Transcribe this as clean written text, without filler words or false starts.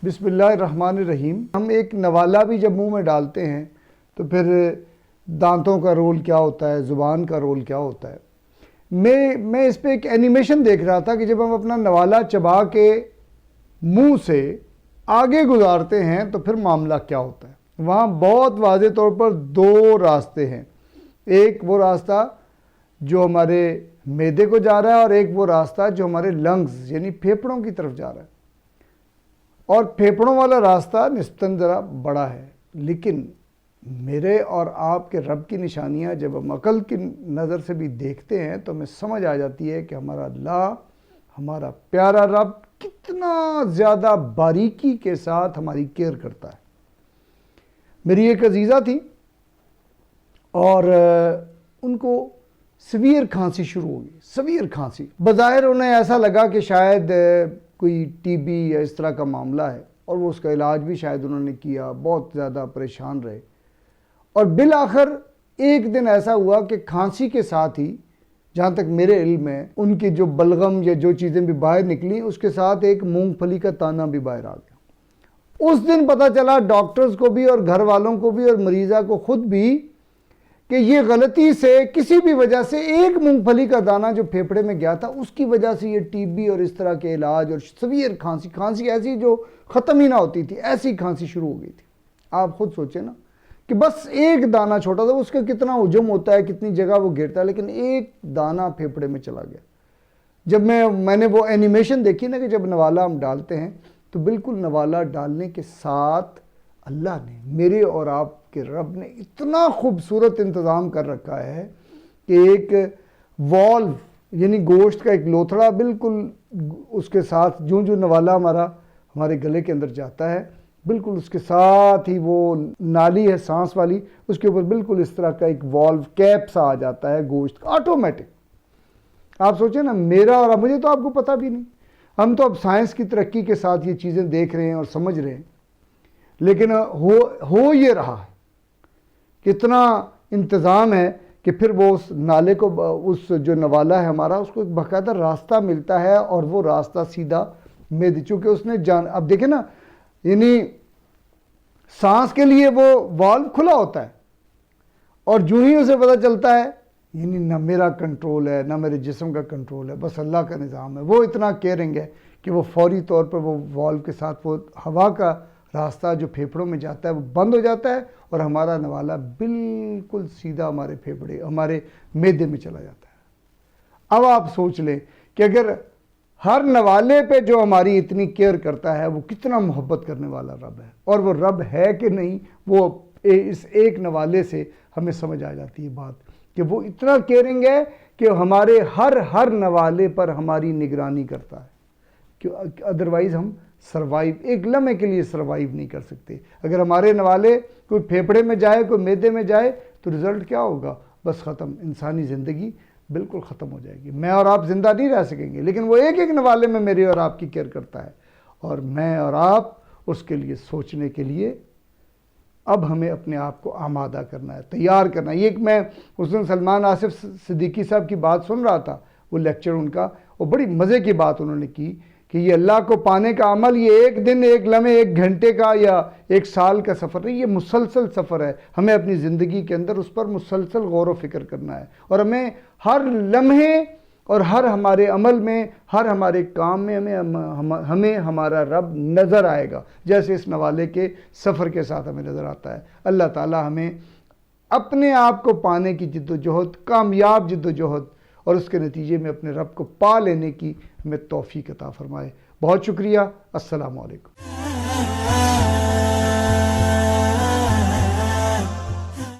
بسم اللہ الرحمن الرحیم۔ ہم ایک نوالہ بھی جب منہ میں ڈالتے ہیں تو پھر دانتوں کا رول کیا ہوتا ہے، زبان کا رول کیا ہوتا ہے۔ میں اس پہ ایک اینیمیشن دیکھ رہا تھا کہ جب ہم اپنا نوالہ چبا کے منہ سے آگے گزارتے ہیں تو پھر معاملہ کیا ہوتا ہے۔ وہاں بہت واضح طور پر دو راستے ہیں، ایک وہ راستہ جو ہمارے معدے کو جا رہا ہے اور ایک وہ راستہ جو ہمارے لنگز یعنی پھیپھڑوں کی طرف جا رہا ہے، اور پھیپھڑوں والا راستہ نسبتاً ذرا بڑا ہے۔ لیکن میرے اور آپ کے رب کی نشانیاں جب ہم عقل کی نظر سے بھی دیکھتے ہیں تو ہمیں سمجھ آ جاتی ہے کہ ہمارا اللہ، ہمارا پیارا رب کتنا زیادہ باریکی کے ساتھ ہماری کیئر کرتا ہے۔ میری ایک عزیزہ تھی اور ان کو سویر کھانسی شروع ہوگی، سویر کھانسی۔ بظاہر انہیں ایسا لگا کہ شاید کوئی ٹی بی یا اس طرح کا معاملہ ہے، اور وہ اس کا علاج بھی شاید انہوں نے کیا، بہت زیادہ پریشان رہے، اور بالآخر ایک دن ایسا ہوا کہ کھانسی کے ساتھ ہی، جہاں تک میرے علم ہے، ان کی جو بلغم یا جو چیزیں بھی باہر نکلی اس کے ساتھ ایک مونگ پھلی کا دانہ بھی باہر آ گیا۔ اس دن پتہ چلا ڈاکٹرز کو بھی اور گھر والوں کو بھی اور مریضہ کو خود بھی کہ یہ غلطی سے کسی بھی وجہ سے ایک مونگ پھلی کا دانہ جو پھیپھڑے میں گیا تھا اس کی وجہ سے یہ ٹی بی اور اس طرح کے علاج اور سویر کھانسی ایسی جو ختم ہی نہ ہوتی تھی، ایسی کھانسی شروع ہو گئی تھی۔ آپ خود سوچیں نا کہ بس ایک دانہ چھوٹا تھا، اس کا کتنا حجم ہوتا ہے، کتنی جگہ وہ گھیرتا ہے، لیکن ایک دانہ پھیپھڑے میں چلا گیا۔ جب میں نے وہ اینیمیشن دیکھی نا کہ جب نوالہ ہم ڈالتے ہیں تو بالکل نوالہ ڈالنے کے ساتھ اللہ نے، میرے اور آپ کے رب نے اتنا خوبصورت انتظام کر رکھا ہے کہ ایک والو یعنی گوشت کا ایک لوتھڑا بالکل اس کے ساتھ جو نوالہ ہمارے گلے کے اندر جاتا ہے، بالکل اس کے ساتھ ہی وہ نالی ہے سانس والی، اس کے اوپر بالکل اس طرح کا ایک والو کیپ سا آ جاتا ہے گوشت کا، آٹومیٹک۔ آپ سوچیں نا، میرا اور مجھے تو آپ کو پتہ بھی نہیں، ہم تو اب سائنس کی ترقی کے ساتھ یہ چیزیں دیکھ رہے ہیں اور سمجھ رہے ہیں، لیکن ہو یہ رہا ہے، کتنا انتظام ہے کہ پھر وہ اس نالے کو، اس جو نوالہ ہے ہمارا، اس کو ایک باقاعدہ راستہ ملتا ہے، اور وہ راستہ سیدھا معدے، چونکہ اس نے اب دیکھیں نا، یعنی سانس کے لیے وہ والو کھلا ہوتا ہے، اور جو ہی اسے پتہ چلتا ہے، یعنی نہ میرا کنٹرول ہے نہ میرے جسم کا کنٹرول ہے، بس اللہ کا نظام ہے، وہ اتنا کیئرنگ ہے کہ وہ فوری طور پر وہ والو کے ساتھ وہ ہوا کا راستہ جو پھیپھڑوں میں جاتا ہے وہ بند ہو جاتا ہے، اور ہمارا نوالہ بالکل سیدھا ہمارے معدے میں چلا جاتا ہے۔ اب آپ سوچ لیں کہ اگر ہر نوالے پہ جو ہماری اتنی کیئر کرتا ہے وہ کتنا محبت کرنے والا رب ہے، اور وہ رب ہے کہ نہیں، وہ اس ایک نوالے سے ہمیں سمجھ آ جاتی ہے بات کہ وہ اتنا کیئرنگ ہے کہ ہمارے ہر نوالے پر ہماری نگرانی کرتا ہے، کہ ادروائز ہم ایک لمحے کے لیے سروائیو نہیں کر سکتے۔ اگر ہمارے نوالے کوئی پھیپھڑے میں جائے، کوئی معدے میں جائے تو رزلٹ کیا ہوگا؟ بس ختم، انسانی زندگی بالکل ختم ہو جائے گی، میں اور آپ زندہ نہیں رہ سکیں گے۔ لیکن وہ ایک نوالے میں میرے اور آپ کی کیئر کرتا ہے، اور میں اور آپ اس کے لیے سوچنے کے لیے اب ہمیں اپنے آپ کو آمادہ کرنا ہے، تیار کرنا ہے۔ یہ میں اس دن سلمان آصف صدیقی صاحب کی بات سن رہا تھا، وہ لیکچر ان کا، وہ بڑی مزے کی بات انہوں نے کی کہ یہ اللہ کو پانے کا عمل یہ ایک دن، ایک لمحے، ایک گھنٹے کا یا ایک سال کا سفر نہیں، یہ مسلسل سفر ہے۔ ہمیں اپنی زندگی کے اندر اس پر مسلسل غور و فکر کرنا ہے، اور ہمیں ہر لمحے اور ہر ہمارے عمل میں، ہر ہمارے کام میں ہمیں ہمارا رب نظر آئے گا، جیسے اس نوالے کے سفر کے ساتھ ہمیں نظر آتا ہے۔ اللہ تعالی ہمیں اپنے آپ کو پانے کی جدوجہد، کامیاب جدوجہد، اور اس کے نتیجے میں اپنے رب کو پا لینے کی ہمیں توفیق عطا فرمائے۔ بہت شکریہ، السلام علیکم۔